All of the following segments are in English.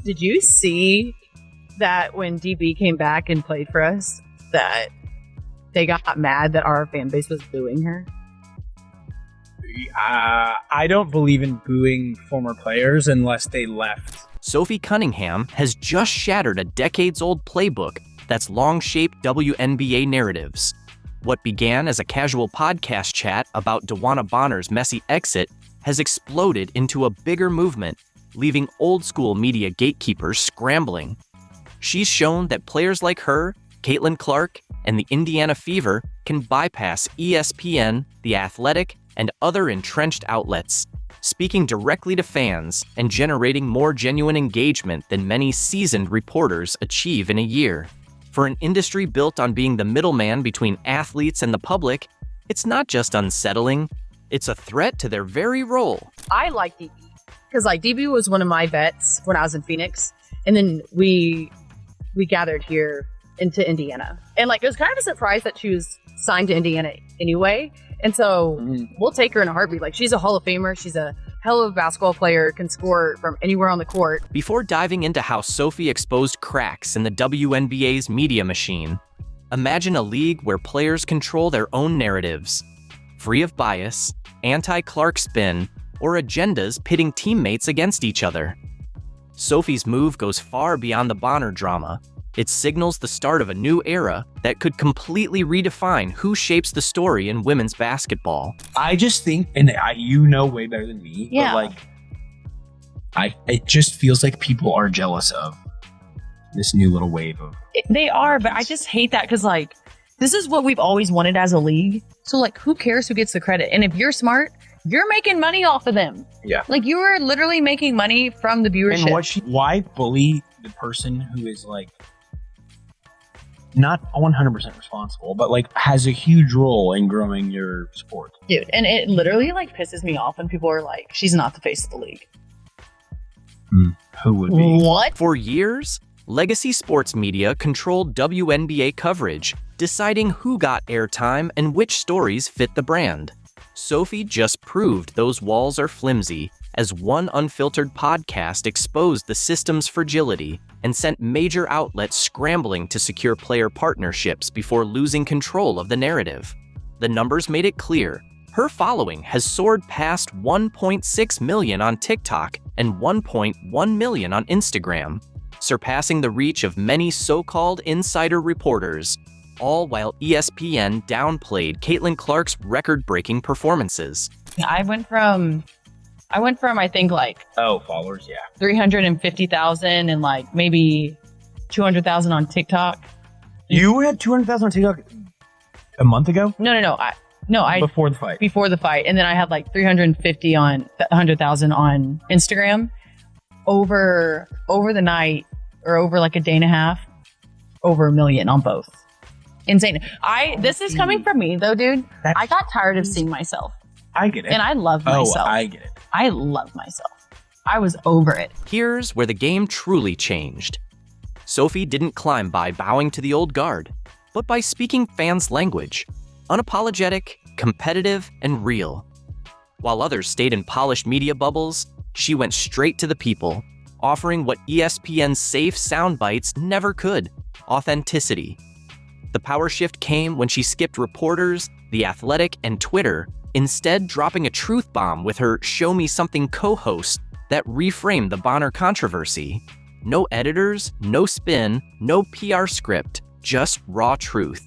Did you see that when DB came back and played for us, that they got mad that our fan base was booing her? I don't believe in booing former players unless they left. Sophie Cunningham has just shattered a decades-old playbook that's long shaped WNBA narratives. What began as a casual podcast chat about Dewana Bonner's messy exit has exploded into a bigger movement, leaving old-school media gatekeepers scrambling. She's shown that players like her, Caitlyn Clark, and the Indiana Fever can bypass ESPN, The Athletic, and other entrenched outlets, speaking directly to fans and generating more genuine engagement than many seasoned reporters achieve in a year. For an industry built on being the middleman between athletes and the public, it's not just unsettling, it's a threat to their very role. I like DB because DB was one of my vets when I was in Phoenix, and then we gathered here into Indiana, and it was kind of a surprise that she was signed to Indiana anyway. And so we'll take her in a heartbeat. She's a Hall of Famer. She's a hell of a basketball player, can score from anywhere on the court. Before diving into how Sophie exposed cracks in the WNBA's media machine, imagine a league where players control their own narratives, free of bias, anti-Clark spin, or agendas pitting teammates against each other. Sophie's move goes far beyond the Bonner drama. It signals the start of a new era that could completely redefine who shapes the story in women's basketball. I just think, and you know way better than me, but it just feels like people are jealous of this new little wave of. They are, but I just hate that because this is what we've always wanted as a league. So who cares who gets the credit? And if you're smart, you're making money off of them. Yeah. You are literally making money from the viewership. And why bully the person who is not 100% responsible, but has a huge role in growing your sport. Dude, and it literally pisses me off when people are she's not the face of the league. Who would be? What? For years, legacy sports media controlled WNBA coverage, deciding who got airtime and which stories fit the brand. Sophie just proved those walls are flimsy, as one unfiltered podcast exposed the system's fragility and sent major outlets scrambling to secure player partnerships before losing control of the narrative. The numbers made it clear. Her following has soared past 1.6 million on TikTok and 1.1 million on Instagram, surpassing the reach of many so-called insider reporters, all while ESPN downplayed Caitlyn Clark's record-breaking performances. I went from I think followers, yeah, 350,000 and maybe 200,000 on TikTok. You had 200,000 on TikTok a month ago? No. I before the fight. Before the fight, and then I had 350 on 100,000 on Instagram. Over the night, or over a day and a half, over 1 million on both. Insane. This is coming from me though, dude. I got tired of seeing myself. I get it. And I love myself. I get it. I love myself. I was over it. Here's where the game truly changed. Sophie didn't climb by bowing to the old guard, but by speaking fans' language, unapologetic, competitive, and real. While others stayed in polished media bubbles, she went straight to the people, offering what ESPN's safe sound bites never could: authenticity. The power shift came when she skipped reporters, The Athletic, and Twitter, instead dropping a truth bomb with her Show Me Something co-host that reframed the Bonner controversy. No editors, no spin, no PR script, just raw truth.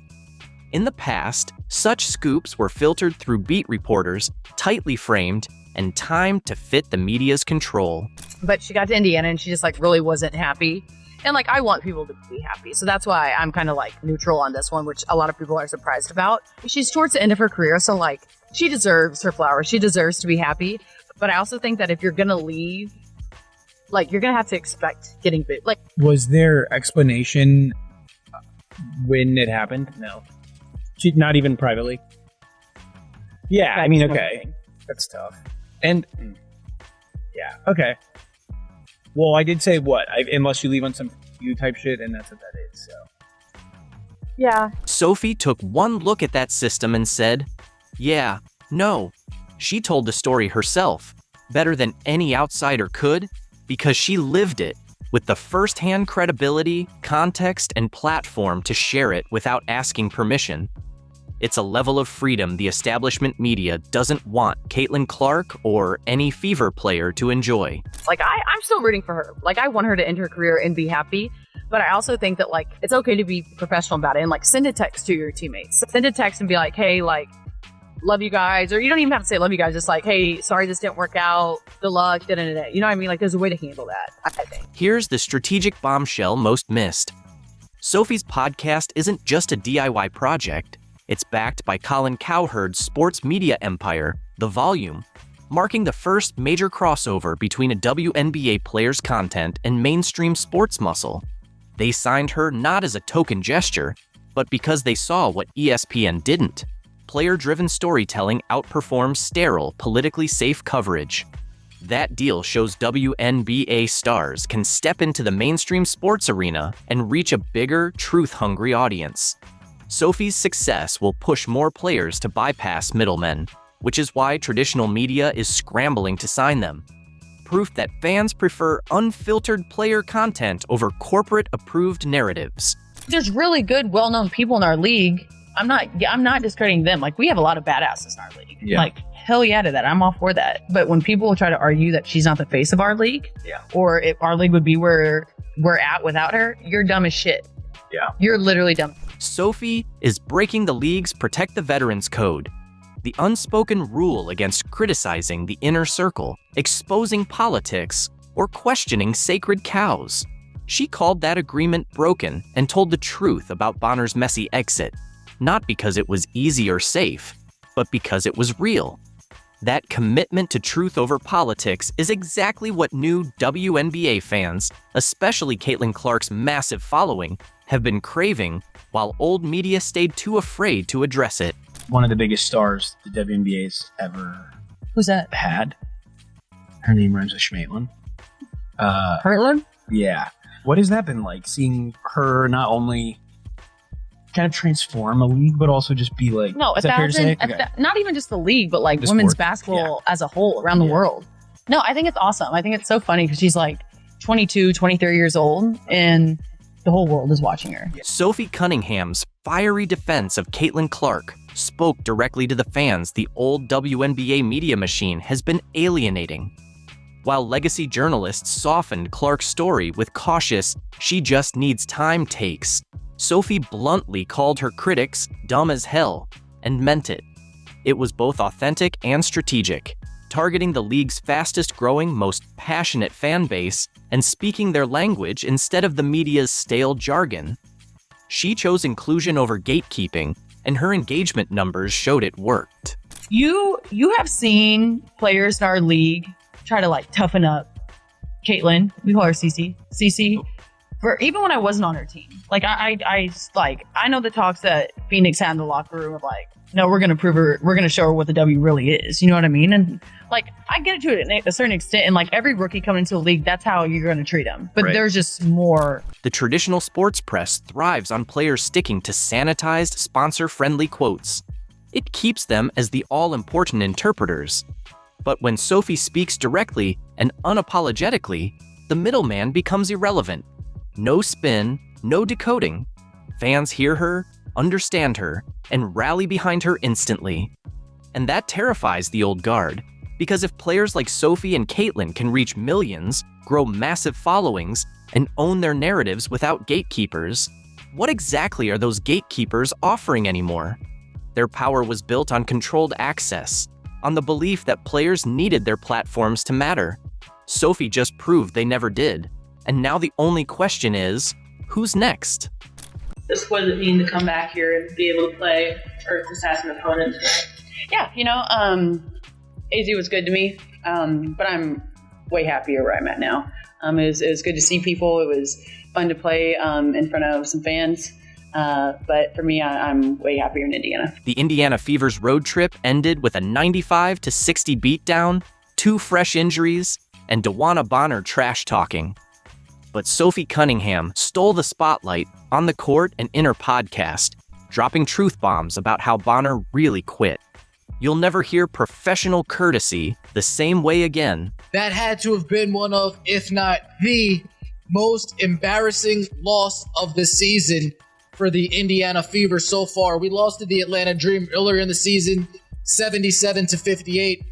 In the past, such scoops were filtered through beat reporters, tightly framed, and timed to fit the media's control. But she got to Indiana and she just really wasn't happy. And I want people to be happy. So that's why I'm kind of neutral on this one, which a lot of people are surprised about. She's towards the end of her career. So she deserves her flowers. She deserves to be happy. But I also think that if you're going to leave, you're going to have to expect getting booed. Was there explanation when it happened? No. Not even privately? Yeah, I mean, okay. That's tough. And, yeah, okay. Well, I did say what? Unless you leave on some you type shit, and that's what that is, so. Yeah. Sophie took one look at that system and said, yeah, no. She told the story herself, better than any outsider could, because she lived it, with the first-hand credibility, context, and platform to share it without asking permission. It's a level of freedom the establishment media doesn't want Caitlyn Clark or any Fever player to enjoy. Like, I'm still rooting for her. Like, I want her to end her career and be happy. But I also think that, like, it's okay to be professional about it and, like, send a text to your teammates. Send a text and be like, hey, like, love you guys. Or you don't even have to say love you guys. Just like, hey, sorry this didn't work out. Good luck. Da-da-da-da. You know what I mean? Like, there's a way to handle that, I think. Here's the strategic bombshell most missed. Sophie's podcast isn't just a DIY project. It's backed by Colin Cowherd's sports media empire, The Volume, marking the first major crossover between a WNBA player's content and mainstream sports muscle. They signed her not as a token gesture, but because they saw what ESPN didn't. Player-driven storytelling outperforms sterile, politically safe coverage. That deal shows WNBA stars can step into the mainstream sports arena and reach a bigger, truth-hungry audience. Sophie's success will push more players to bypass middlemen, which is why traditional media is scrambling to sign them. Proof that fans prefer unfiltered player content over corporate-approved narratives. There's really good, well-known people in our league. I'm not discrediting them. Like, we have a lot of badasses in our league. Yeah. Like, hell yeah to that. I'm all for that. But when people try to argue that she's not the face of our league, or if our league would be where we're at without her, you're dumb as shit. Yeah. You're literally dumb. Sophie is breaking the league's Protect the Veterans Code, the unspoken rule against criticizing the inner circle, exposing politics, or questioning sacred cows. She called that agreement broken and told the truth about Bonner's messy exit, not because it was easy or safe, but because it was real. That commitment to truth over politics is exactly what new WNBA fans, especially Caitlyn Clark's massive following, have been craving, while old media stayed too afraid to address it. One of the biggest stars the WNBA's ever Who's that? had. Her name rhymes with Schmaitlin. Hurtland? Yeah. What has that been like, seeing her not only kind of transform a league, but also just be like, No, is that fair to say? not even just the league, but like The women's sport. basketball as a whole around the world. No, I think it's awesome. I think it's so funny because she's like 22, 23 years old and the whole world is watching her. Sophie Cunningham's fiery defense of Caitlyn Clark spoke directly to the fans the old WNBA media machine has been alienating. While legacy journalists softened Clark's story with cautious, she just needs time takes, Sophie bluntly called her critics dumb as hell, and meant it. It was both authentic and strategic, targeting the league's fastest-growing, most passionate fan base and speaking their language instead of the media's stale jargon. She chose inclusion over gatekeeping, and her engagement numbers showed it worked. You have seen players in our league try to like toughen up Caitlyn. We call her CC. CC. For even when I wasn't on her team, like I know the talks that Phoenix had in the locker room of like, no, we're gonna prove her, we're gonna show her what the W really is. You know what I mean? And like I get it to a certain extent, and like every rookie coming into the league, that's how you're gonna treat them. But there's just more. The traditional sports press thrives on players sticking to sanitized, sponsor-friendly quotes. It keeps them as the all-important interpreters. But when Sophie speaks directly and unapologetically, the middleman becomes irrelevant. No spin, no decoding. Fans hear her, understand her, and rally behind her instantly. And that terrifies the old guard, because if players like Sophie and Caitlyn can reach millions, grow massive followings, and own their narratives without gatekeepers, what exactly are those gatekeepers offering anymore? Their power was built on controlled access, on the belief that players needed their platforms to matter. Sophie just proved they never did. And now the only question is, who's next? Just what does it mean to come back here and be able to play or just as an opponent? Yeah, AZ was good to me, but I'm way happier where I'm at now. It was good to see people. It was fun to play in front of some fans. But for me, I'm way happier in Indiana. The Indiana Fever's road trip ended with a 95-60 beatdown, 2 fresh injuries, and DeWanna Bonner trash-talking. But Sophie Cunningham stole the spotlight on the court and in her podcast, dropping truth bombs about how Bonner really quit. You'll never hear professional courtesy the same way again. That had to have been one of, if not the most embarrassing loss of the season for the Indiana Fever so far. We lost to the Atlanta Dream earlier in the season, 77-58.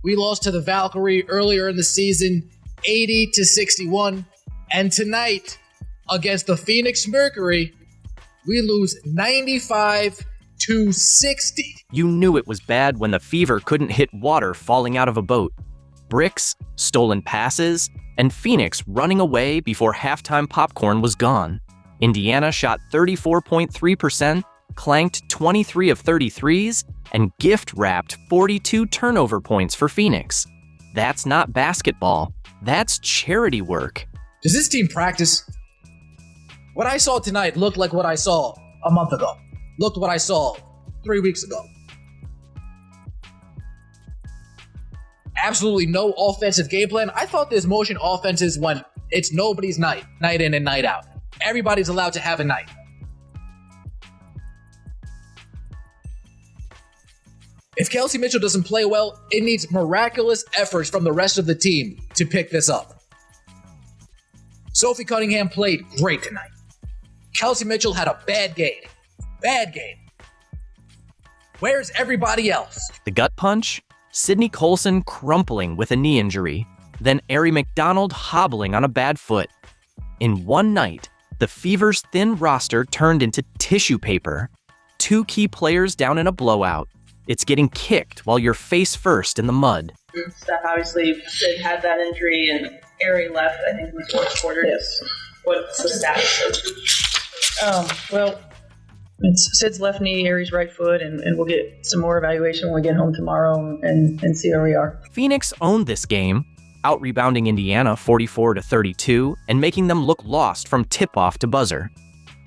We lost to the Valkyrie earlier in the season, 80-61. And tonight, against the Phoenix Mercury, we lose 95-60. You knew it was bad when the Fever couldn't hit water falling out of a boat. Bricks, stolen passes, and Phoenix running away before halftime popcorn was gone. Indiana shot 34.3%, clanked 23 of 33s, and gift-wrapped 42 turnover points for Phoenix. That's not basketball. That's charity work. Does this team practice? What I saw tonight looked like what I saw a month ago. Looked what I saw 3 weeks ago. Absolutely no offensive game plan. I thought this motion offense is when it's nobody's night in and night out. Everybody's allowed to have a night. If Kelsey Mitchell doesn't play well, it needs miraculous efforts from the rest of the team to pick this up. Sophie Cunningham played great tonight. Kelsey Mitchell had a bad game. Bad game. Where's everybody else? The gut punch? Sydney Colson crumpling with a knee injury, then Ari McDonald hobbling on a bad foot. In one night, the Fever's thin roster turned into tissue paper. 2 key players down in a blowout. It's getting kicked while you're face first in the mud. Steph obviously Sid had that injury and Ari left, I think, in the fourth quarter. Yes. What's the status? Well, it's Sid's left knee, Ari's right foot, and we'll get some more evaluation when we get home tomorrow and see where we are. Phoenix owned this game, out-rebounding Indiana 44-32 and making them look lost from tip-off to buzzer.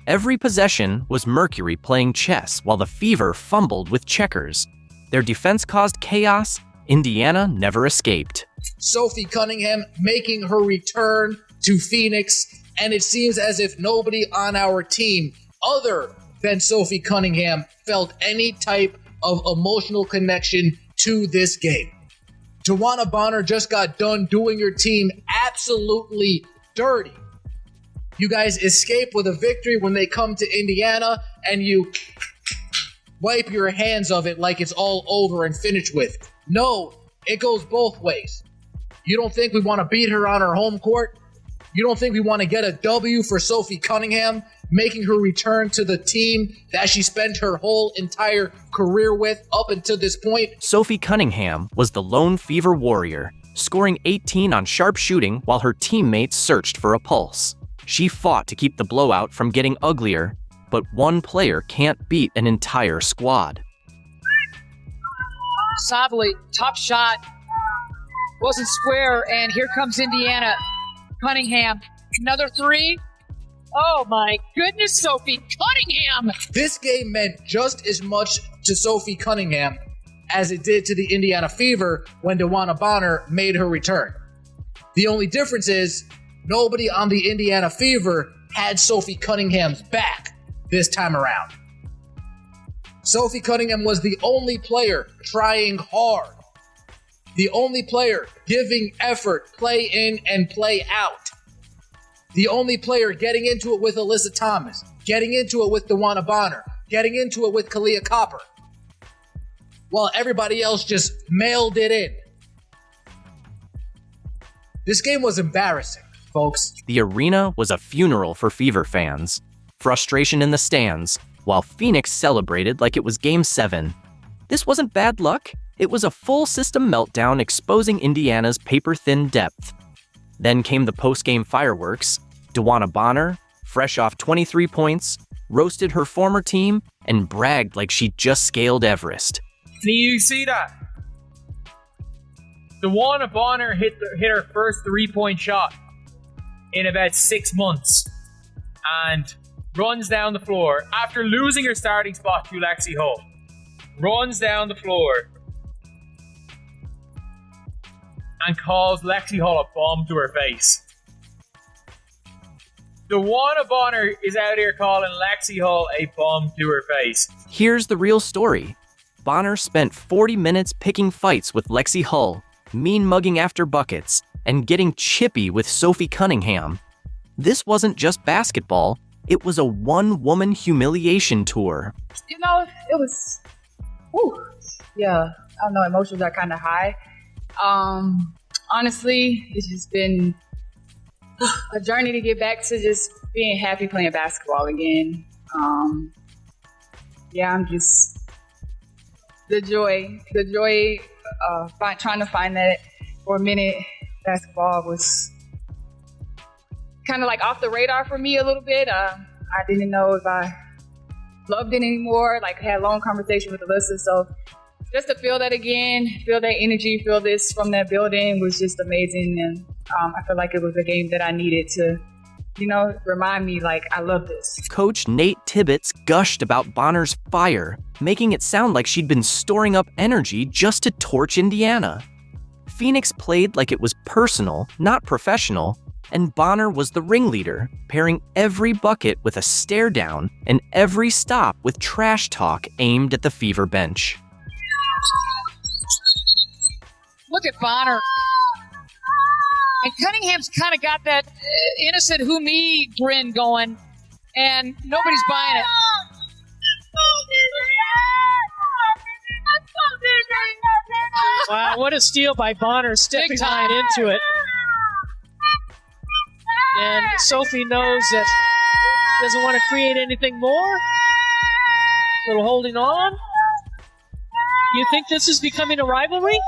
Every possession was Mercury playing chess while the Fever fumbled with checkers. Their defense caused chaos. Indiana never escaped. Sophie Cunningham making her return to Phoenix, and it seems as if nobody on our team other than Sophie Cunningham felt any type of emotional connection to this game. Tawana Bonner just got done doing your team absolutely dirty. You guys escape with a victory when they come to Indiana, and you wipe your hands of it like it's all over and finished with. No, it goes both ways. You don't think we want to beat her on her home court? You don't think we want to get a W for Sophie Cunningham, making her return to the team that she spent her whole entire career with up until this point? Sophie Cunningham was the lone Fever warrior, scoring 18 on sharp shooting while her teammates searched for a pulse. She fought to keep the blowout from getting uglier, but one player can't beat an entire squad. Savely, top shot, wasn't square, and here comes Indiana. Cunningham, another 3. Oh my goodness, Sophie Cunningham! This game meant just as much to Sophie Cunningham as it did to the Indiana Fever when Tawana Bonner made her return. The only difference is nobody on the Indiana Fever had Sophie Cunningham's back this time around. Sophie Cunningham was the only player trying hard. The only player giving effort, play in and play out. The only player getting into it with Alyssa Thomas, getting into it with Tawana Bonner, getting into it with Kalia Copper, while everybody else just mailed it in. This game was embarrassing, folks. The arena was a funeral for Fever fans. Frustration in the stands, while Phoenix celebrated like it was Game 7. This wasn't bad luck. It was a full system meltdown exposing Indiana's paper-thin depth. Then came the post-game fireworks. Tawana Bonner, fresh off 23 points, roasted her former team and bragged like she just scaled Everest. Do you see that? Tawana Bonner hit her first 3-point shot in about 6 months and runs down the floor after losing her starting spot to Lexi Hull. Runs down the floor and calls Lexi Hull a bomb to her face. Tawana Bonner is out here calling Lexi Hull a bomb to her face. Here's the real story. Bonner spent 40 minutes picking fights with Lexi Hull, mean mugging after buckets, and getting chippy with Sophie Cunningham. This wasn't just basketball, it was a one-woman humiliation tour. You know, it was, yeah, I don't know, emotions are kind of high. Honestly, it's just been a journey to get back to just being happy playing basketball again. Yeah, I'm just, the joy, trying to find that for a minute. Basketball was kind of like off the radar for me a little bit. I didn't know if I loved it anymore. Like, had a long conversation with Alyssa. So just to feel that again, feel that energy, feel this from that building was just amazing. And I feel like it was a game that I needed to, remind me, like, I love this. Coach Nate Tibbetts gushed about Bonner's fire, making it sound like she'd been storing up energy just to torch Indiana. Phoenix played like it was personal, not professional, and Bonner was the ringleader, pairing every bucket with a stare down and every stop with trash talk aimed at the Fever bench. Look at Bonner. And Cunningham's kind of got that innocent who me grin going, and nobody's buying it. Wow, what a steal by Bonner, stepping right into it. And Sophie knows that doesn't want to create anything more. A little holding on. You think this is becoming a rivalry?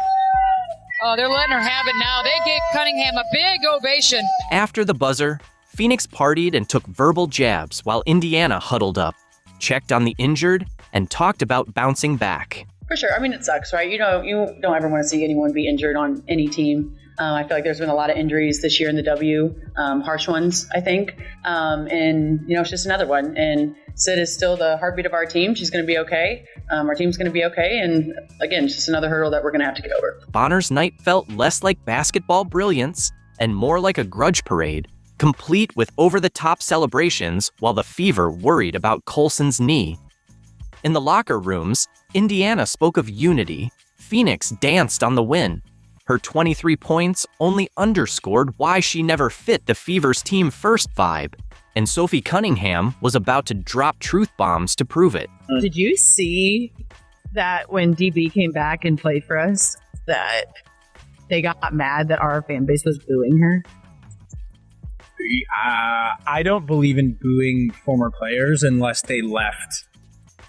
Oh, they're letting her have it now. They gave Cunningham a big ovation. After the buzzer, Phoenix partied and took verbal jabs while Indiana huddled up, checked on the injured, and talked about bouncing back. For sure. I mean, it sucks, right? You don't ever want to see anyone be injured on any team. I feel like there's been a lot of injuries this year in the W, harsh ones, I think. And, it's just another one. And Sid is still the heartbeat of our team. She's going to be okay. Our team's going to be okay. And again, it's just another hurdle that we're going to have to get over. Bonner's night felt less like basketball brilliance and more like a grudge parade, complete with over-the-top celebrations while the Fever worried about Colson's knee. In the locker rooms, Indiana spoke of unity. Phoenix danced on the win. Her 23 points only underscored why she never fit the Fever's team first vibe, and Sophie Cunningham was about to drop truth bombs to prove it. Did you see that when DB came back and played for us, that they got mad that our fan base was booing her? I don't believe in booing former players unless they left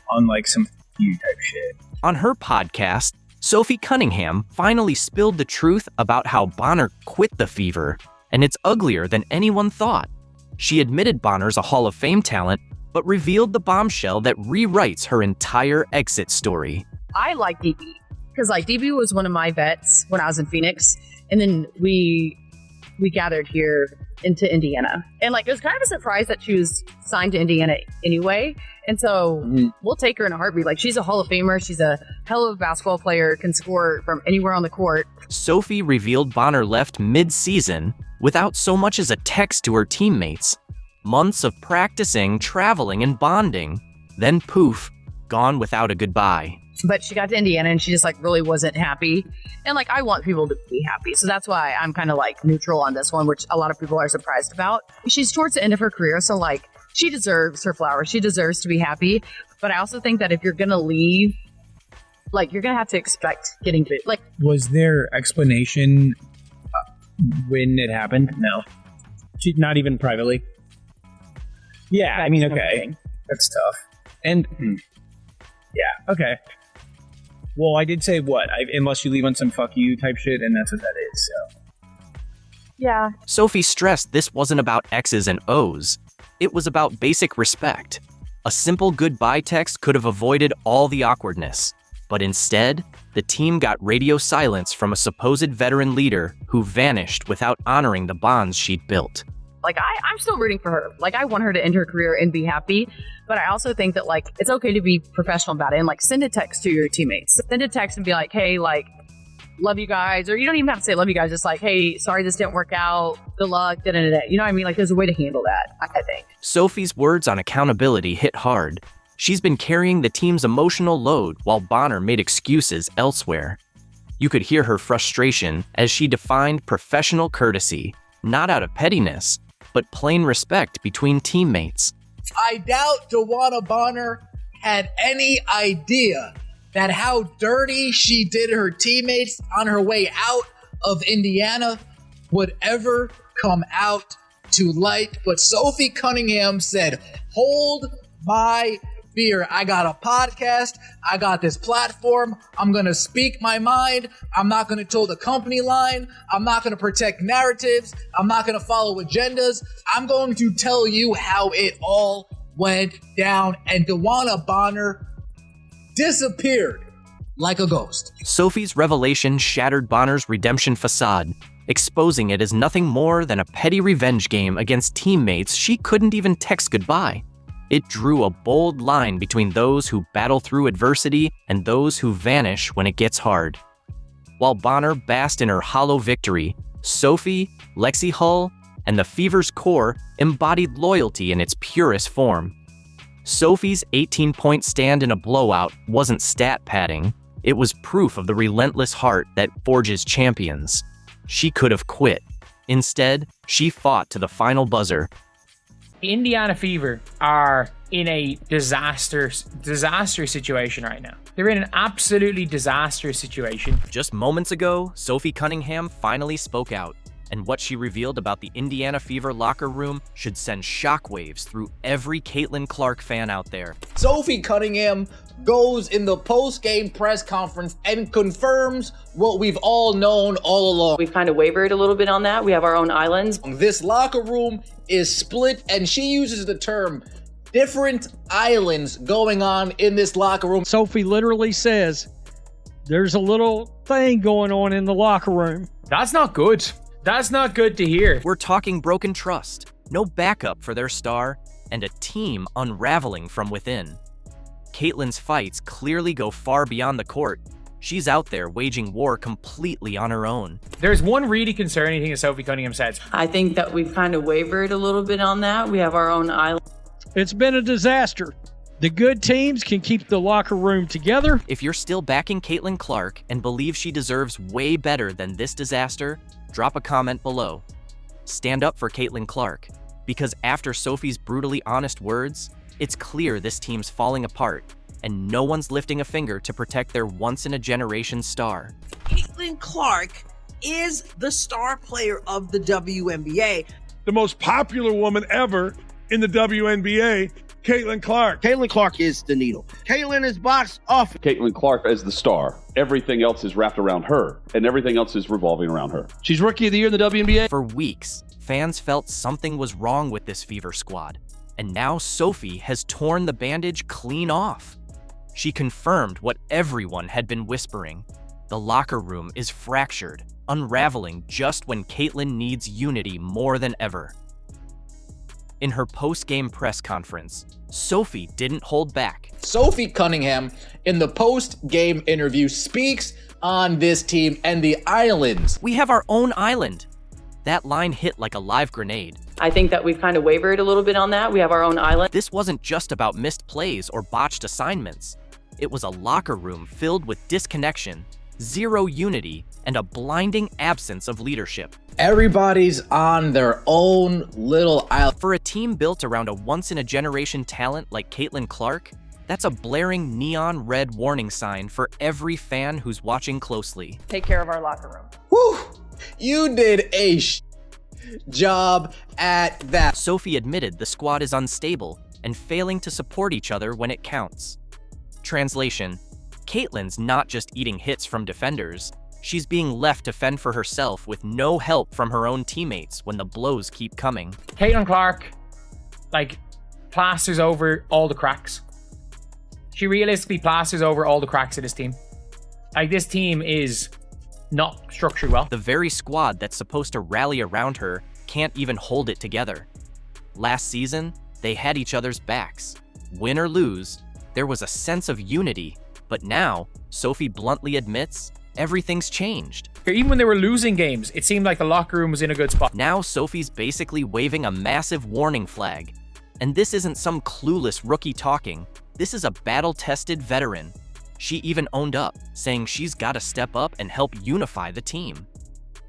on like some feud type shit. On her podcast, Sophie Cunningham finally spilled the truth about how Bonner quit the Fever, and it's uglier than anyone thought. She admitted Bonner's a Hall of Fame talent, but revealed the bombshell that rewrites her entire exit story. I like DB because DB was one of my vets when I was in Phoenix, and then we gathered here into Indiana, and it was kind of a surprise that she was signed to Indiana anyway. And so we'll take her in a heartbeat. She's a Hall of Famer. She's a hell of a basketball player, can score from anywhere on the court. Sophie revealed Bonner left mid-season without so much as a text to her teammates. Months of practicing, traveling, and bonding. Then poof, gone without a goodbye. But she got to Indiana and she just really wasn't happy. And I want people to be happy. So that's why I'm kind of neutral on this one, which a lot of people are surprised about. She's towards the end of her career. So she deserves her flowers. She deserves to be happy. But I also think that if you're going to leave, you're going to have to expect getting booed. Was there explanation when it happened? No. Not even privately? Yeah, I mean, okay. That's tough. And, yeah, okay. Well, I did say what? Unless you leave on some fuck you type shit, and that's what that is, so. Yeah. Sophie stressed this wasn't about X's and O's. It was about basic respect. A simple goodbye text could have avoided all the awkwardness. But instead, the team got radio silence from a supposed veteran leader who vanished without honoring the bonds she'd built. I'm still rooting for her. I want her to end her career and be happy. But I also think that, it's okay to be professional about it. And, send a text to your teammates. Send a text and be like, hey, love you guys. Or you don't even have to say love you guys. Just hey, sorry this didn't work out. Good luck. Da-da-da-da. You know what I mean? There's a way to handle that, I think. Sophie's words on accountability hit hard. She's been carrying the team's emotional load while Bonner made excuses elsewhere. You could hear her frustration as she defined professional courtesy, not out of pettiness, but plain respect between teammates. I doubt Dewana Bonner had any idea that how dirty she did her teammates on her way out of Indiana would ever come out to light. But Sophie Cunningham said, hold my beer. I got a podcast. I got this platform. I'm going to speak my mind. I'm not going to toe the company line. I'm not going to protect narratives. I'm not going to follow agendas. I'm going to tell you how it all went down. And Dewana Bonner disappeared like a ghost. Sophie's revelation shattered Bonner's redemption facade, exposing it as nothing more than a petty revenge game against teammates she couldn't even text goodbye. It drew a bold line between those who battle through adversity and those who vanish when it gets hard. While Bonner basked in her hollow victory, Sophie, Lexi Hull, and the Fever's core embodied loyalty in its purest form. Sophie's 18-point stand in a blowout wasn't stat padding. It was proof of the relentless heart that forges champions. She could have quit. Instead, she fought to the final buzzer. The Indiana Fever are in a disastrous situation right now. They're in an absolutely disastrous situation. Just moments ago, Sophie Cunningham finally spoke out, and what she revealed about the Indiana Fever locker room should send shockwaves through every Caitlyn Clark fan out there. Sophie Cunningham goes in the post-game press conference and confirms what we've all known all along. We've kind of wavered a little bit on that. We have our own islands. This locker room is split, and she uses the term different islands going on in this locker room. Sophie literally says, there's a little thing going on in the locker room. That's not good. That's not good to hear. We're talking broken trust, no backup for their star, and a team unraveling from within. Caitlyn's fights clearly go far beyond the court. She's out there waging war completely on her own. There's one really concerning thing that Sophie Cunningham says. I think that we've kind of wavered a little bit on that. We have our own island. It's been a disaster. The good teams can keep the locker room together. If you're still backing Caitlyn Clark and believe she deserves way better than this disaster, drop a comment below. Stand up for Caitlyn Clark, because after Sophie's brutally honest words, it's clear this team's falling apart, and no one's lifting a finger to protect their once-in-a-generation star. Caitlyn Clark is the star player of the WNBA. The most popular woman ever in the WNBA, Caitlyn Clark. Caitlyn Clark is the needle. Caitlyn is box office. Caitlyn Clark as the star. Everything else is wrapped around her, and everything else is revolving around her. She's Rookie of the Year in the WNBA. For weeks, fans felt something was wrong with this Fever squad, and now Sophie has torn the bandage clean off. She confirmed what everyone had been whispering. The locker room is fractured, unraveling just when Caitlyn needs unity more than ever. In her post-game press conference, Sophie didn't hold back. Sophie Cunningham, in the post-game interview, speaks on this team and the islands. We have our own island. That line hit like a live grenade. I think that we've kind of wavered a little bit on that. We have our own island. This wasn't just about missed plays or botched assignments. It was a locker room filled with disconnection, zero unity, and a blinding absence of leadership. Everybody's on their own little island. For a team built around a once-in-a-generation talent like Caitlyn Clark, that's a blaring neon red warning sign for every fan who's watching closely. Take care of our locker room. Whew! You did a job at that. Sophie admitted the squad is unstable and failing to support each other when it counts. Translation: Caitlyn's not just eating hits from defenders, she's being left to fend for herself with no help from her own teammates when the blows keep coming. Caitlyn Clark, plasters over all the cracks. She realistically plasters over all the cracks of this team. This team is not structured well. The very squad that's supposed to rally around her can't even hold it together. Last season, they had each other's backs. Win or lose, there was a sense of unity. But now, Sophie bluntly admits, everything's changed. Even when they were losing games, it seemed like the locker room was in a good spot. Now Sophie's basically waving a massive warning flag. And this isn't some clueless rookie talking. This is a battle-tested veteran. She even owned up, saying she's got to step up and help unify the team.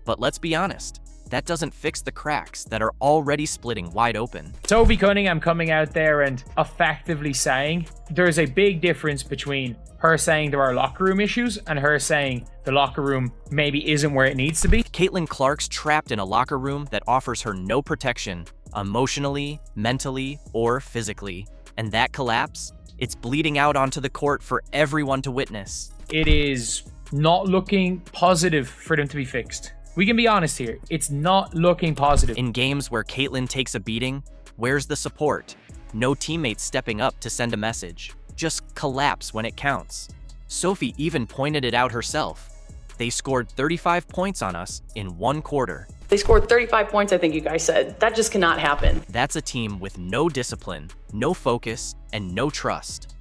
But let's be honest, that doesn't fix the cracks that are already splitting wide open. Sophie Cunningham coming out there and effectively saying there's a big difference between her saying there are locker room issues and her saying the locker room maybe isn't where it needs to be. Caitlyn Clark's trapped in a locker room that offers her no protection, emotionally, mentally, or physically. And that collapse, it's bleeding out onto the court for everyone to witness. It is not looking positive for them to be fixed. We can be honest here. It's not looking positive. In games where Caitlyn takes a beating, where's the support? No teammates stepping up to send a message. Just collapse when it counts. Sophie even pointed it out herself. They scored 35 points on us in one quarter. They scored 35 points, I think you guys said. That just cannot happen. That's a team with no discipline, no focus, and no trust.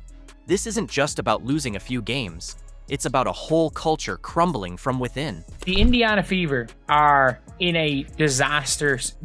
This isn't just about losing a few games. It's about a whole culture crumbling from within. The Indiana Fever are in a disastrous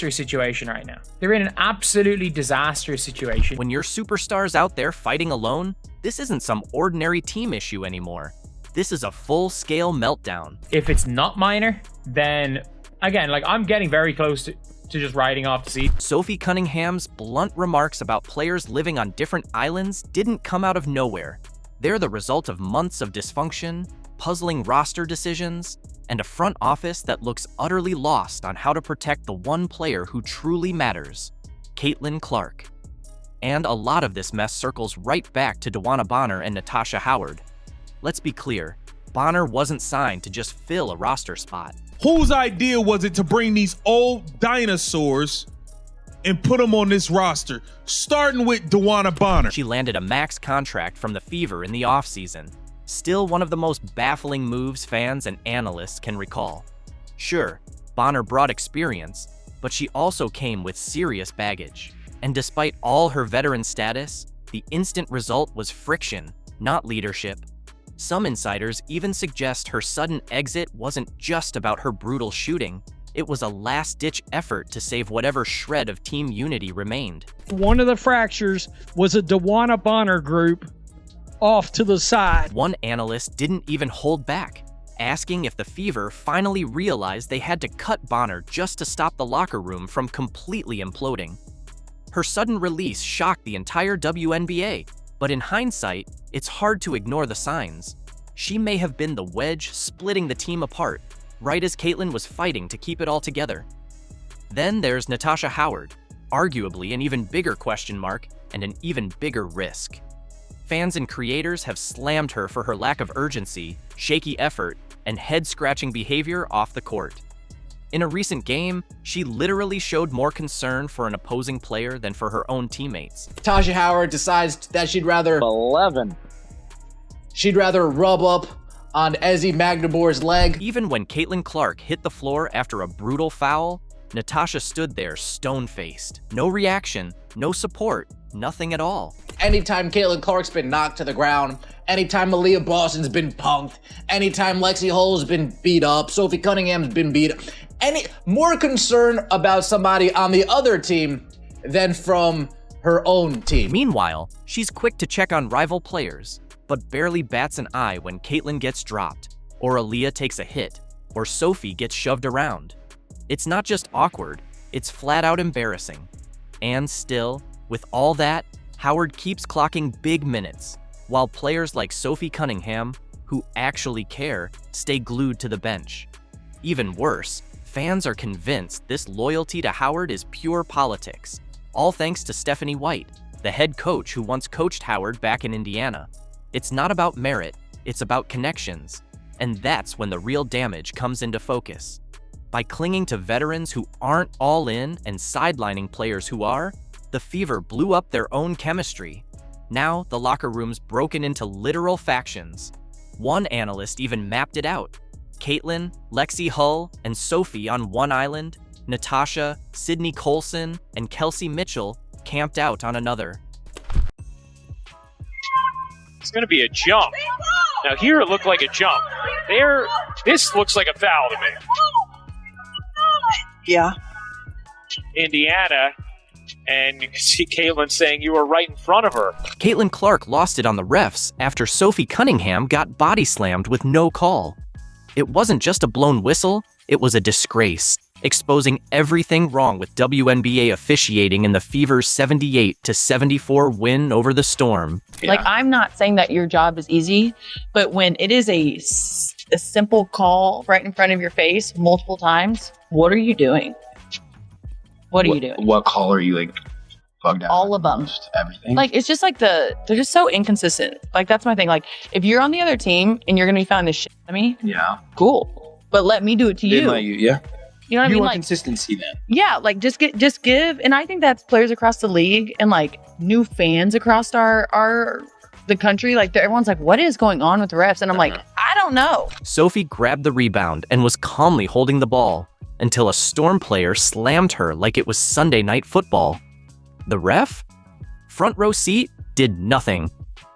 situation right now. They're in an absolutely disastrous situation. When your superstar's out there fighting alone, this isn't some ordinary team issue anymore. This is a full-scale meltdown. If it's not minor, then again, I'm getting very close to just riding off the seat. Sophie Cunningham's blunt remarks about players living on different islands didn't come out of nowhere. They're the result of months of dysfunction, puzzling roster decisions, and a front office that looks utterly lost on how to protect the one player who truly matters, Caitlyn Clark. And a lot of this mess circles right back to DeWanna Bonner and Natasha Howard. Let's be clear, Bonner wasn't signed to just fill a roster spot. Whose idea was it to bring these old dinosaurs and put them on this roster, starting with DeWanna Bonner? She landed a max contract from the Fever in the offseason. Still one of the most baffling moves fans and analysts can recall. Sure, Bonner brought experience, but she also came with serious baggage. And despite all her veteran status, the instant result was friction, not leadership. Some insiders even suggest her sudden exit wasn't just about her brutal shooting. It was a last-ditch effort to save whatever shred of team unity remained. One of the fractures was a DeWanna Bonner group off to the side. One analyst didn't even hold back, asking if the Fever finally realized they had to cut Bonner just to stop the locker room from completely imploding. Her sudden release shocked the entire WNBA, but in hindsight, it's hard to ignore the signs. She may have been the wedge splitting the team apart, right as Caitlyn was fighting to keep it all together. Then there's Natasha Howard, arguably an even bigger question mark and an even bigger risk. Fans and creators have slammed her for her lack of urgency, shaky effort, and head-scratching behavior off the court. In a recent game, she literally showed more concern for an opposing player than for her own teammates. Natasha Howard decides that she'd rather rub up on Ezi Magdeburg's leg. Even when Caitlyn Clark hit the floor after a brutal foul, Natasha stood there stone-faced. No reaction, no support, nothing at all. Anytime Caitlyn Clark's been knocked to the ground, anytime Aaliyah Boston's been punked, anytime Lexi Hull's been beat up, Sophie Cunningham's been beat up, any more concern about somebody on the other team than from her own team. Meanwhile, she's quick to check on rival players, but barely bats an eye when Caitlyn gets dropped, or Aaliyah takes a hit, or Sophie gets shoved around. It's not just awkward, it's flat out embarrassing. And still, with all that, Howard keeps clocking big minutes, while players like Sophie Cunningham, who actually care, stay glued to the bench. Even worse, fans are convinced this loyalty to Howard is pure politics, all thanks to Stephanie White, the head coach who once coached Howard back in Indiana. It's not about merit, it's about connections, and that's when the real damage comes into focus. By clinging to veterans who aren't all in and sidelining players who are, the Fever blew up their own chemistry. Now, the locker room's broken into literal factions. One analyst even mapped it out. Caitlyn, Lexi Hull, and Sophie on one island, Natasha, Sydney Colson, and Kelsey Mitchell camped out on another. It's going to be a jump. Now here it looked like a jump. There, this looks like a foul to me. Yeah. Indiana, and you can see Caitlyn saying you were right in front of her. Caitlyn Clark lost it on the refs after Sophie Cunningham got body slammed with no call. It wasn't just a blown whistle, it was a disgrace. exposing everything wrong with WNBA officiating in the Fever's 78-74 win over the Storm. Like, I'm not saying that your job is easy, but when it is a simple call right in front of your face multiple times, what are you doing? What are you doing? What call are you like bugged out? All of them. Just everything. Like, it's just like they're just so inconsistent. Like, that's my thing. Like, if you're on the other team and you're going to be found this shit at me, yeah, cool. But let me do it to you. Let you, yeah. You know what I mean? You want Like, consistency then. yeah, like just give. And I think that's players across the league and like new fans across the country. Like, everyone's like, what is going on with the refs? And I'm like, I don't know. Sophie grabbed the rebound and was calmly holding the ball until a Storm player slammed her like it was Sunday Night Football. The ref, front row seat, did nothing.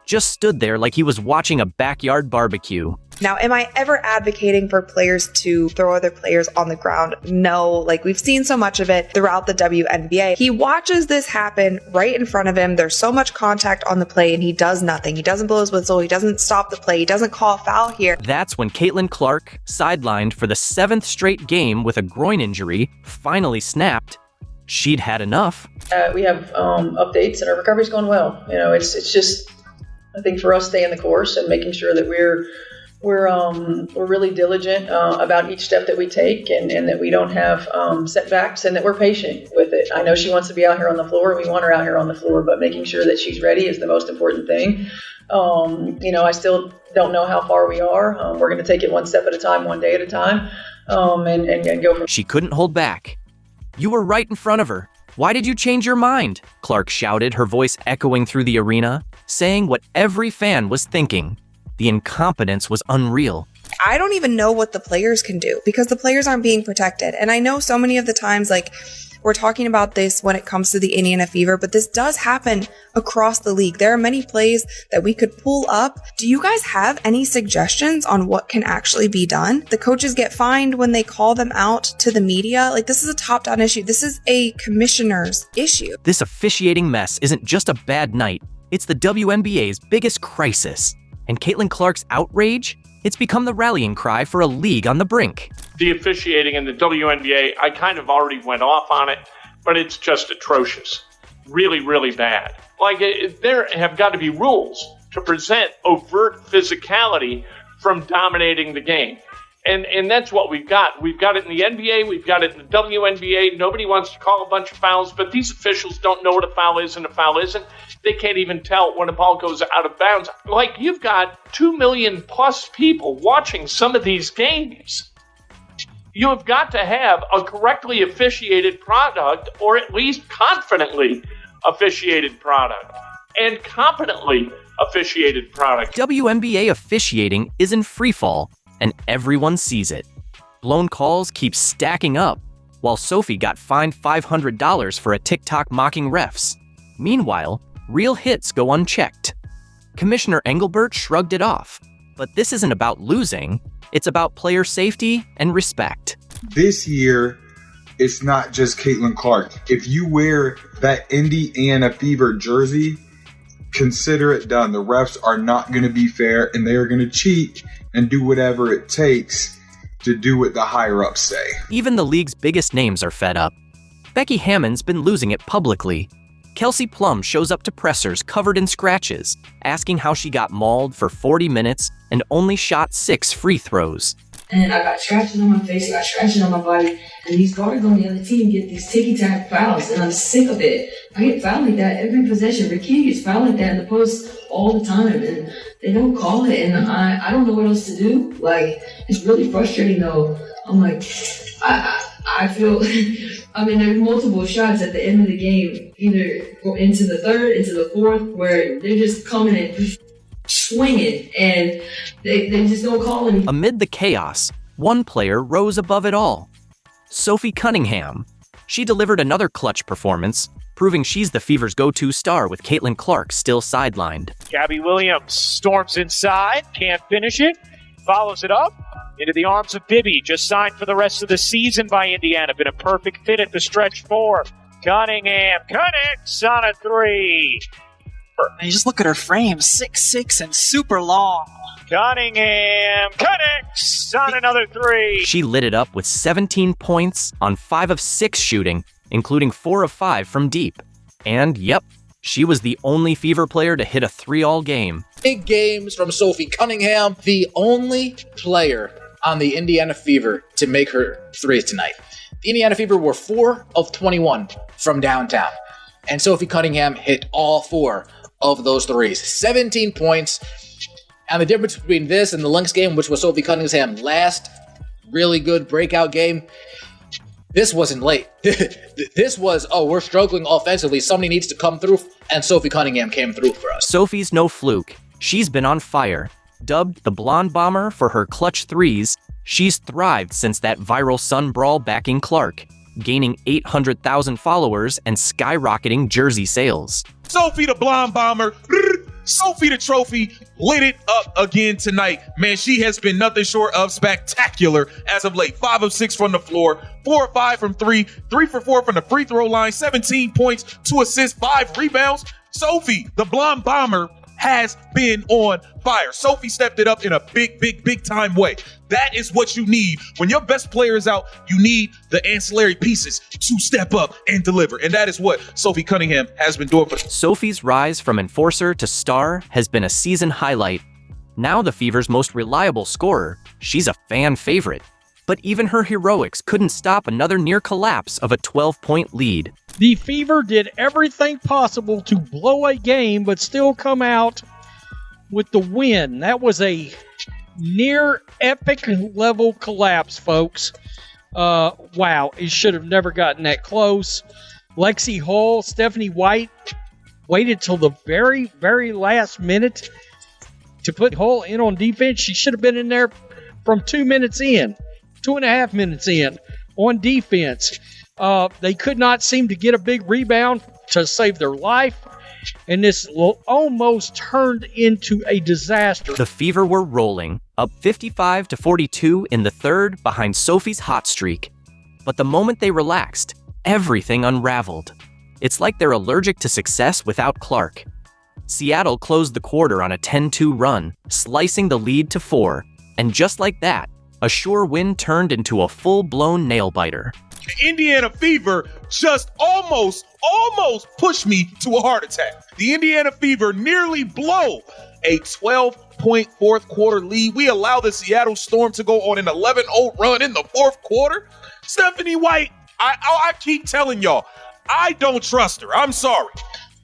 Just stood there like he was watching a backyard barbecue. Now, am I ever advocating for players to throw other players on the ground? No, like we've seen so much of it throughout the WNBA. He watches this happen right in front of him. There's so much contact on the play and he does nothing. He doesn't blow his whistle. He doesn't stop the play. He doesn't call a foul here. That's when Caitlyn Clark, sidelined for the 7th straight game with a groin injury, finally snapped. She'd had enough. We have updates and our recovery's going well. You know, it's just, I think for us staying the course and making sure that we're really diligent about each step that we take and that we don't have setbacks and that we're patient with it. I know she wants to be out here on the floor. We want her out here on the floor, but making sure that she's ready is the most important thing. You know, I still don't know how far we are. We're going to take it one step at a time, one day at a time, and go from. She couldn't hold back. You were right in front of her. Why did you change your mind? Clark shouted, her voice echoing through the arena, saying what every fan was thinking. The incompetence was unreal. I don't even know what the players can do because the players aren't being protected. And I know so many of the times, like, we're talking about this when it comes to the Indiana Fever, but this does happen across the league. There are many plays that we could pull up. Do you guys have any suggestions on what can actually be done? The coaches get fined when they call them out to the media. Like, this is a top-down issue. This is a commissioner's issue. This officiating mess isn't just a bad night. It's the WNBA's biggest crisis. And Caitlyn Clark's outrage? It's become the rallying cry for a league on the brink. The officiating in the WNBA, I kind of already went off on it, but it's just atrocious. Really, really bad. Like, there have got to be rules to present overt physicality from dominating the game. And that's what we've got. We've got it in the NBA. We've got it in the WNBA. Nobody wants to call a bunch of fouls, but these officials don't know what a foul is and a foul isn't. They can't even tell when a ball goes out of bounds. Like, you've got 2 million plus people watching some of these games. You have got to have a correctly officiated product, or at least confidently officiated product, and competently officiated product. WNBA officiating is in freefall, and everyone sees it. Blown calls keep stacking up, while Sophie got fined $500 for a TikTok mocking refs. Meanwhile, real hits go unchecked. Commissioner Engelbert shrugged it off. But this isn't about losing, it's about player safety and respect. This year, it's not just Caitlyn Clark. If you wear that Indiana Fever jersey, consider it done. The refs are not going to be fair, and they are going to cheat and do whatever it takes to do what the higher-ups say. Even the league's biggest names are fed up. Becky Hammon's been losing it publicly. Kelsey Plum shows up to pressers covered in scratches, asking how she got mauled for 40 minutes and only shot 6 free throws. And I got scratches on my face, I got scratches on my body, and these guards on the other team get these ticky-tack fouls, and I'm sick of it. I get fouled like that every possession. Ricky gets fouled like that in the post all the time, and they don't call it, and I don't know what else to do. Like, it's really frustrating, though. I'm like, I feel, I mean, there's multiple shots at the end of the game, either into the third, into the fourth, where they're just coming and swinging, and they just don't call anything. Amid the chaos, one player rose above it all. Sophie Cunningham. She delivered another clutch performance, proving she's the Fever's go-to star with Caitlyn Clark still sidelined. Gabby Williams storms inside, can't finish it, follows it up into the arms of Bibby, just signed for the rest of the season by Indiana. Been a perfect fit at the stretch 4. Cunningham connects on a 3. And you just look at her frame, 6'6" and super long. Cunningham connects on another three. She lit it up with 17 points on 5 of 6 shooting, including 4 of 5 from deep. And yep, she was the only Fever player to hit a 3 all game. Big games from Sophie Cunningham, the only player on the Indiana Fever to make her threes tonight. The Indiana Fever were 4 of 21 from downtown, and Sophie Cunningham hit all 4 of those threes. 17 points. And the difference between this and the Lynx game, which was Sophie Cunningham's last really good breakout game, this wasn't late. This was, we're struggling offensively. Somebody needs to come through, and Sophie Cunningham came through for us. Sophie's no fluke. She's been on fire. Dubbed the Blonde Bomber for her clutch threes, she's thrived since that viral Sun Brawl backing Clark, gaining 800,000 followers and skyrocketing jersey sales. Sophie the Blonde Bomber, Sophie the Trophy, lit it up again tonight. Man, she has been nothing short of spectacular as of late. 5 of 6 from the floor, 4 of 5 from 3, 3 for 4 from the free throw line, 17 points, 2 assists, 5 rebounds. Sophie, the Blonde Bomber, has been on fire. Sophie stepped it up in a big time way. That is what you need. When your best player is out, you need the ancillary pieces to step up and deliver. And that is what Sophie Cunningham has been doing for us. Sophie's rise from enforcer to star has been a season highlight. Now the Fever's most reliable scorer, she's a fan favorite. But even her heroics couldn't stop another near collapse of a 12-point lead. The Fever did everything possible to blow a game, but still come out with the win. That was a near epic level collapse, folks. Wow, it should have never gotten that close. Lexi Hull, Stephanie White waited till the very last minute to put Hull in on defense. She should have been in there from 2 minutes in. 2.5 minutes in on defense. They could not seem to get a big rebound to save their life, and this almost turned into a disaster. The Fever were rolling, up 55-42 in the third behind Sophie's hot streak. But the moment they relaxed, everything unraveled. It's like they're allergic to success without Clark. Seattle closed the quarter on a 10-2 run, slicing the lead to 4, and just like that, a sure win turned into a full-blown nail-biter. The Indiana Fever just almost pushed me to a heart attack. The Indiana Fever nearly blow a 12-point fourth quarter lead. We allow the Seattle Storm to go on an 11-0 run in the fourth quarter. Stephanie White, I keep telling y'all, I don't trust her. I'm sorry.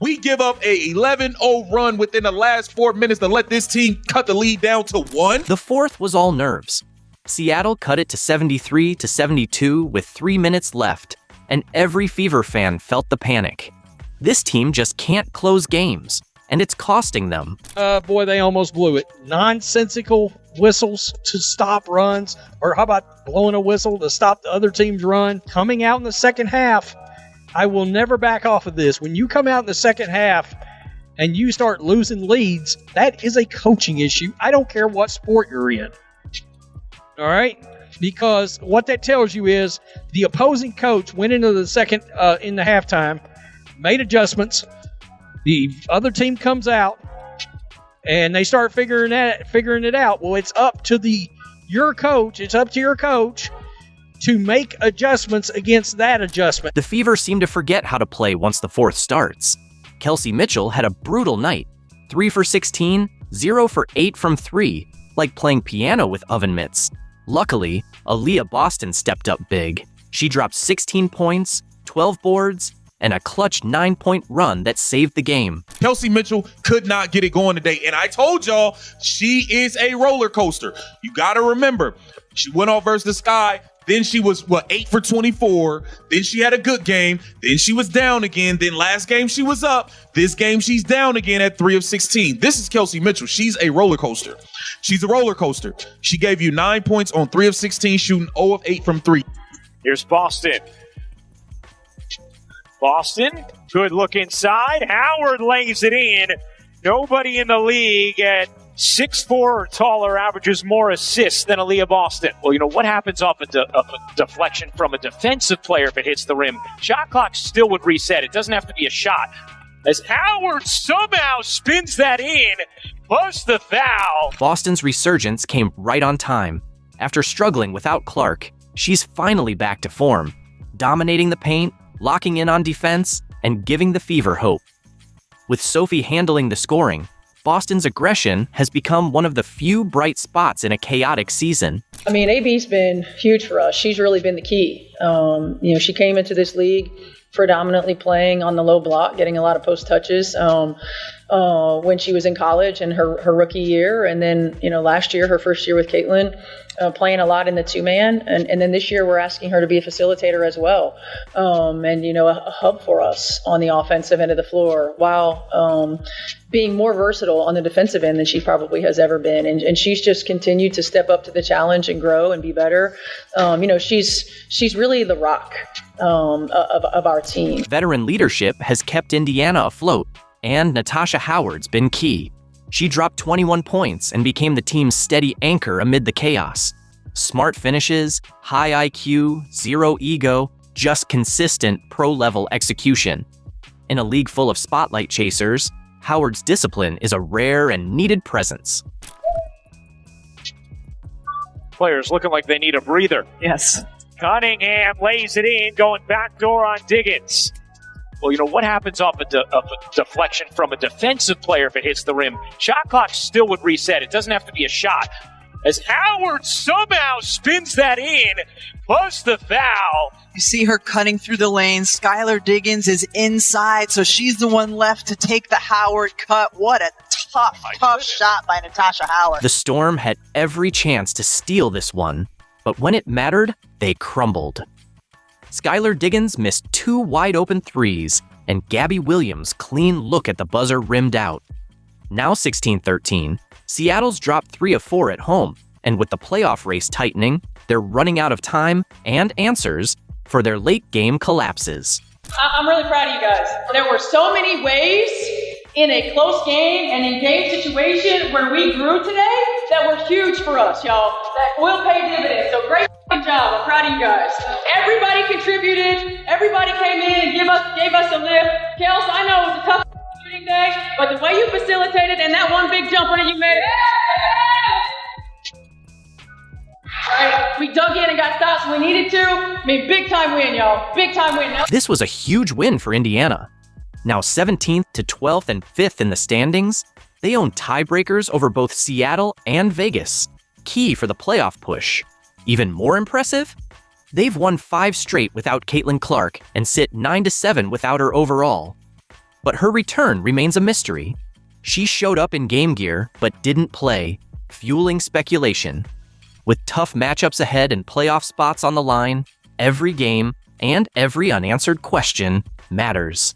We give up a 11-0 run within the last 4 minutes to let this team cut the lead down to 1. The fourth was all nerves. Seattle cut it to 73-72 with 3 minutes left, and every Fever fan felt the panic. This team just can't close games, and it's costing them. Boy, they almost blew it. Nonsensical whistles to stop runs, or how about blowing a whistle to stop the other team's run? Coming out in the second half, I will never back off of this. When you come out in the second half and you start losing leads, that is a coaching issue. I don't care what sport you're in. All right? Because what that tells you is the opposing coach went into the second in the halftime, made adjustments. The other team comes out, and they start figuring it out. Well, it's up to your coach. It's up to your coach to make adjustments against that adjustment. The Fever seem to forget how to play once the fourth starts. Kelsey Mitchell had a brutal night. 3 for 16, 0 for 8 from 3, like playing piano with oven mitts. Luckily, Aaliyah Boston stepped up big. She dropped 16 points, 12 boards, and a clutch 9-point run that saved the game. Kelsey Mitchell could not get it going today, and I told y'all she is a roller coaster. You got to remember, she went off versus the Sky. Then she was, 8 for 24. Then she had a good game. Then she was down again. Then last game she was up. This game she's down again at 3 of 16. This is Kelsey Mitchell. She's a roller coaster. She's a roller coaster. She gave you 9 points on 3 of 16, shooting 0 of 8 from 3. Here's Boston. Boston, good look inside. Howard lays it in. Nobody in the league at 6'4" or taller averages more assists than Aaliyah Boston. Well, you know, what happens off a deflection from a defensive player if it hits the rim? Shot clock still would reset. It doesn't have to be a shot. as Howard somehow spins that in, plus the foul. Boston's resurgence came right on time. After struggling without Clark, she's finally back to form, dominating the paint, locking in on defense, and giving the Fever hope. With Sophie handling the scoring, Boston's aggression has become one of the few bright spots in a chaotic season. I mean, AB's been huge for us. She's really been the key. She came into this league predominantly playing on the low block, getting a lot of post touches when she was in college and her rookie year. And then, last year, her first year with Caitlyn, playing a lot in the two-man. And then this year, we're asking her to be a facilitator as well. A hub for us on the offensive end of the floor while being more versatile on the defensive end than she probably has ever been. And she's just continued to step up to the challenge and grow and be better. She's really the rock of our team. Veteran leadership has kept Indiana afloat, and Natasha Howard's been key. She dropped 21 points and became the team's steady anchor amid the chaos. Smart finishes, high IQ, zero ego, just consistent pro-level execution. In a league full of spotlight chasers, Howard's discipline is a rare and needed presence. Players looking like they need a breather. Yes. Cunningham lays it in, going backdoor on Diggins. Well, what happens off a deflection from a defensive player if it hits the rim? Shot clock still would reset. It doesn't have to be a shot. As Howard somehow spins that in, plus the foul. You see her cutting through the lane. Skylar Diggins is inside, so she's the one left to take the Howard cut. What a tough shot by Natasha Howard. The Storm had every chance to steal this one, but when it mattered, they crumbled. Skylar Diggins missed 2 wide-open threes, and Gabby Williams' clean look at the buzzer rimmed out. Now 16-13, Seattle's dropped 3 of 4 at home, and with the playoff race tightening, they're running out of time and answers for their late-game collapses. I'm really proud of you guys. There were so many ways in a close game and in game situation where we grew today that were huge for us, y'all. That will pay dividends. So great job. I'm proud of you guys. Everybody contributed. Everybody came in and gave us a lift. Kels, I know it was a tough shooting day, but the way you facilitated and that one big jumper that you made. Right, we dug in and got stops when we needed to. I mean, big time win, y'all. Big time win. This was a huge win for Indiana. Now 17th to 12th and 5th in the standings, they own tiebreakers over both Seattle and Vegas, key for the playoff push. Even more impressive? They've won 5 straight without Caitlyn Clark and sit 9-7 without her overall. But her return remains a mystery. She showed up in game gear, but didn't play, fueling speculation. With tough matchups ahead and playoff spots on the line, every game and every unanswered question matters.